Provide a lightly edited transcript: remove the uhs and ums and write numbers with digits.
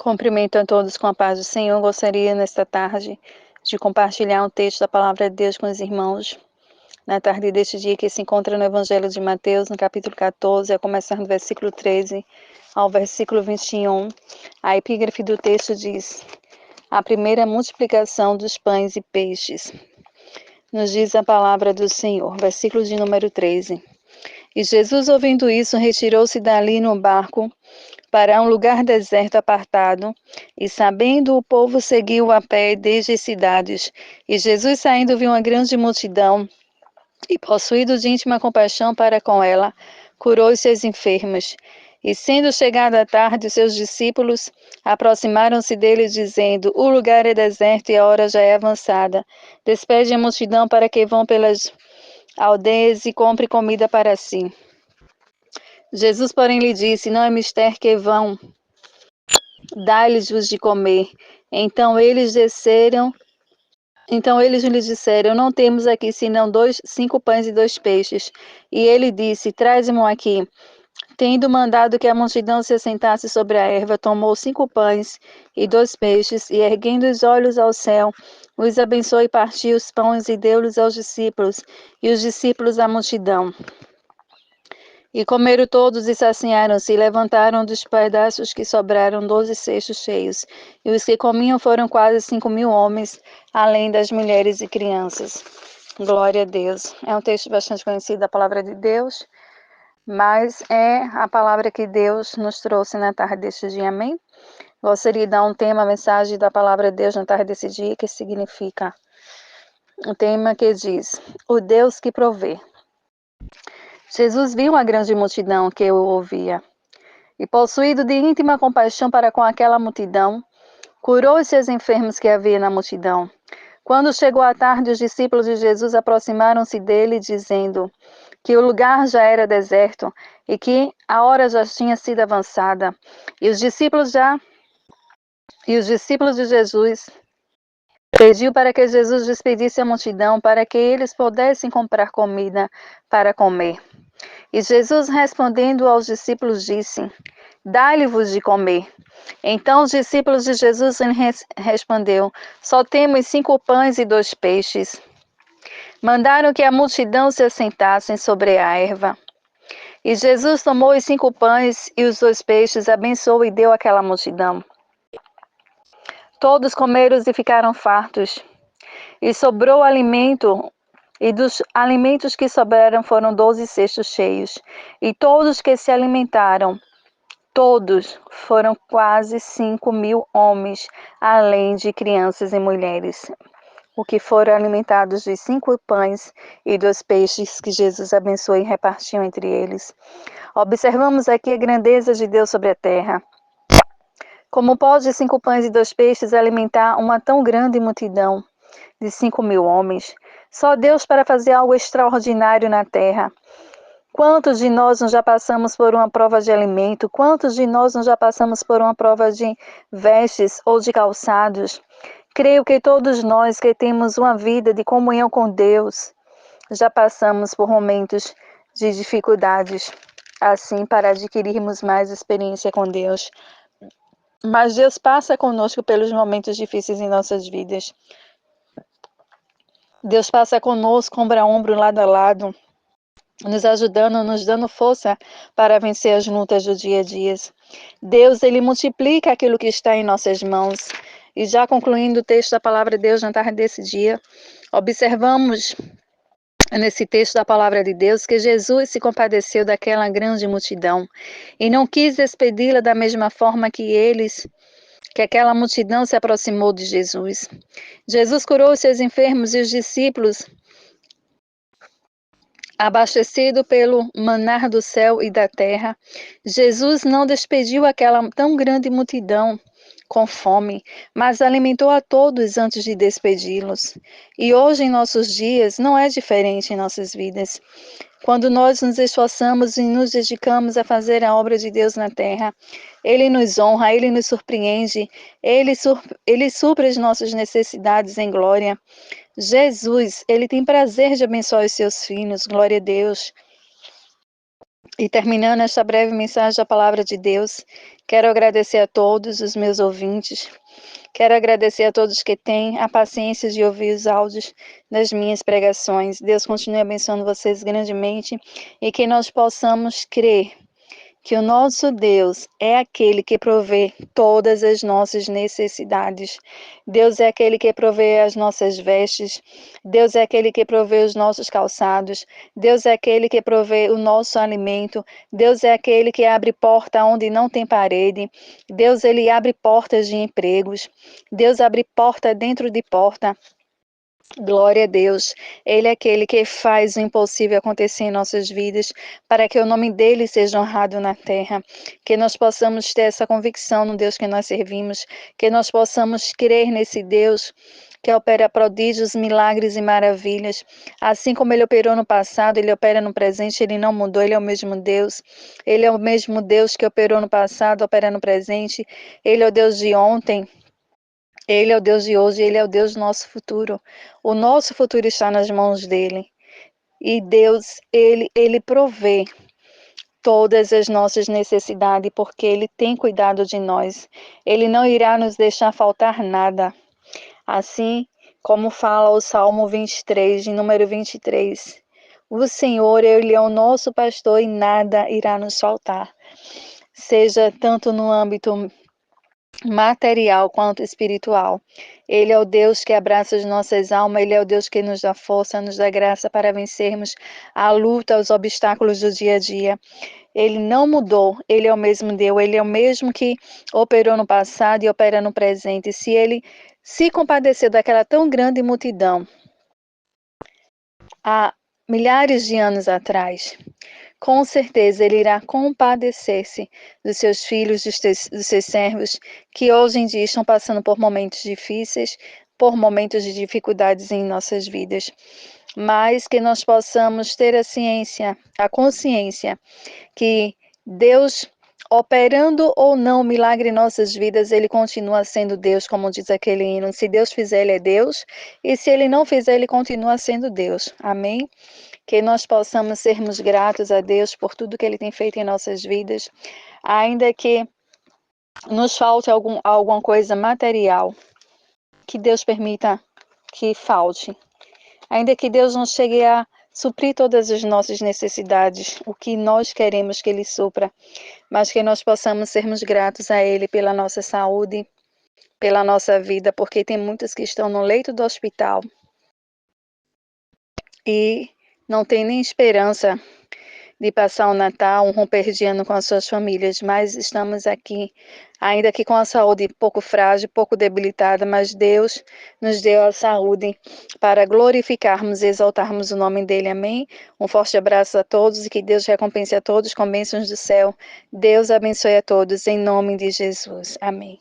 Cumprimento a todos com a paz do Senhor. Gostaria nesta tarde de compartilhar um texto da Palavra de Deus com os irmãos. Na tarde deste dia que se encontra no Evangelho de Mateus, no capítulo 14, a começar no versículo 13 ao versículo 21. A epígrafe do texto diz: a primeira multiplicação dos pães e peixes. Nos diz a palavra do Senhor, versículo de número 13. E Jesus, ouvindo isso, retirou-se dali no barco para um lugar deserto apartado, e sabendo o povo seguiu a pé desde as cidades. E Jesus, saindo, viu uma grande multidão, e possuído de íntima compaixão para com ela, curou os seus enfermos. E sendo chegada a tarde, os seus discípulos aproximaram-se dele, dizendo: o lugar é deserto e a hora já é avançada. Despede a multidão para que vão pelas aldeias e compre comida para si. Jesus, porém, lhe disse: não é mister que vão, dá-lhes-vos de comer. Então eles lhe disseram: não temos aqui senão 5 pães e 2 peixes. E ele disse: traze-mo aqui. Tendo mandado que a multidão se assentasse sobre a erva, tomou 5 pães e 2 peixes, e erguendo os olhos ao céu, os abençoou e partiu os pães e deu-los aos discípulos, e os discípulos à multidão. E comeram todos e saciaram-se, e levantaram dos pedaços que sobraram 12 cestos cheios. E os que comiam foram quase 5.000 homens, além das mulheres e crianças. Glória a Deus. É um texto bastante conhecido da palavra de Deus, mas é a palavra que Deus nos trouxe na tarde deste dia, amém? Gostaria de dar um tema, a mensagem da palavra de Deus na tarde desse dia, que significa um tema que diz: o Deus que provê. Jesus viu uma grande multidão que o ouvia, e possuído de íntima compaixão para com aquela multidão, curou os seus enfermos que havia na multidão. Quando chegou a tarde, os discípulos de Jesus aproximaram-se dele, dizendo que o lugar já era deserto e que a hora já tinha sido avançada. E os discípulos de Jesus pediu para que Jesus despedisse a multidão para que eles pudessem comprar comida para comer. E Jesus, respondendo aos discípulos, disse: dai-lhe-vos de comer. Então os discípulos de Jesus respondeu: só temos 5 pães e 2 peixes. Mandaram que a multidão se assentassem sobre a erva. E Jesus tomou os 5 pães e os 2 peixes, abençoou e deu àquela multidão. Todos comeram e ficaram fartos. E sobrou alimento. E dos alimentos que sobraram foram 12 cestos cheios. E todos que se alimentaram, todos foram quase 5.000 homens, além de crianças e mulheres, o que foram alimentados dos 5 pães e 2 peixes que Jesus abençoou e repartiu entre eles. Observamos aqui a grandeza de Deus sobre a terra. Como pode 5 pães e 2 peixes alimentar uma tão grande multidão de 5.000 homens? Só Deus para fazer algo extraordinário na terra. Quantos de nós não já passamos por uma prova de alimento? Quantos de nós não já passamos por uma prova de vestes ou de calçados? Creio que todos nós que temos uma vida de comunhão com Deus, já passamos por momentos de dificuldades, assim, para adquirirmos mais experiência com Deus. Mas Deus passa conosco pelos momentos difíceis em nossas vidas. Deus passa conosco, ombro a ombro, lado a lado, nos ajudando, nos dando força para vencer as lutas do dia a dia. Deus, Ele multiplica aquilo que está em nossas mãos. E já concluindo o texto da palavra de Deus na tarde desse dia, observamos nesse texto da palavra de Deus que Jesus se compadeceu daquela grande multidão e não quis despedi-la da mesma forma que aquela multidão se aproximou de Jesus. Jesus curou os seus enfermos e os discípulos, abastecido pelo manar do céu e da terra, Jesus não despediu aquela tão grande multidão com fome, mas alimentou a todos antes de despedi-los. E hoje, em nossos dias, não é diferente em nossas vidas. Quando nós nos esforçamos e nos dedicamos a fazer a obra de Deus na terra, Ele nos honra, Ele nos surpreende, Ele supre as nossas necessidades em glória. Jesus, Ele tem prazer de abençoar os seus filhos, glória a Deus. E terminando esta breve mensagem da palavra de Deus, quero agradecer a todos os meus ouvintes. Quero agradecer a todos que têm a paciência de ouvir os áudios das minhas pregações. Deus continue abençoando vocês grandemente e que nós possamos crer que o nosso Deus é aquele que provê todas as nossas necessidades. Deus é aquele que provê as nossas vestes. Deus é aquele que provê os nossos calçados. Deus é aquele que provê o nosso alimento. Deus é aquele que abre porta onde não tem parede. Deus, ele abre portas de empregos. Deus abre porta dentro de porta. Glória a Deus. Ele é aquele que faz o impossível acontecer em nossas vidas, para que o nome dele seja honrado na terra. Que nós possamos ter essa convicção no Deus que nós servimos, que nós possamos crer nesse Deus que opera prodígios, milagres e maravilhas. Assim como ele operou no passado, ele opera no presente, ele não mudou, ele é o mesmo Deus. Ele é o mesmo Deus que operou no passado, opera no presente. Ele é o Deus de ontem. Ele é o Deus de hoje, ele é o Deus do nosso futuro. O nosso futuro está nas mãos dele. E Deus, ele provê todas as nossas necessidades, porque ele tem cuidado de nós. Ele não irá nos deixar faltar nada. Assim como fala o Salmo 23, de número 23. O Senhor, ele é o nosso pastor e nada irá nos faltar. Seja tanto no âmbito material quanto espiritual. Ele é o Deus que abraça as nossas almas, ele é o Deus que nos dá força, nos dá graça para vencermos a luta, os obstáculos do dia a dia. Ele não mudou, ele é o mesmo Deus, ele é o mesmo que operou no passado e opera no presente. Se ele se compadeceu daquela tão grande multidão há milhares de anos atrás, com certeza ele irá compadecer-se dos seus filhos, dos seus servos, que hoje em dia estão passando por momentos difíceis, por momentos de dificuldades em nossas vidas. Mas que nós possamos ter a ciência, a consciência, que Deus, operando ou não milagre em nossas vidas, ele continua sendo Deus, como diz aquele hino. Se Deus fizer, ele é Deus, e se ele não fizer, ele continua sendo Deus. Amém? Que nós possamos sermos gratos a Deus por tudo que ele tem feito em nossas vidas, ainda que nos falte alguma coisa material, que Deus permita que falte, ainda que Deus não chegue a suprir todas as nossas necessidades, o que nós queremos que ele supra, mas que nós possamos sermos gratos a ele pela nossa saúde, pela nossa vida, porque tem muitos que estão no leito do hospital e não tem nem esperança de passar o Natal, um romper de ano com as suas famílias, mas estamos aqui, ainda que com a saúde pouco frágil, pouco debilitada, mas Deus nos deu a saúde para glorificarmos e exaltarmos o nome dele, amém? Um forte abraço a todos e que Deus recompense a todos com bênçãos do céu. Deus abençoe a todos, em nome de Jesus, amém.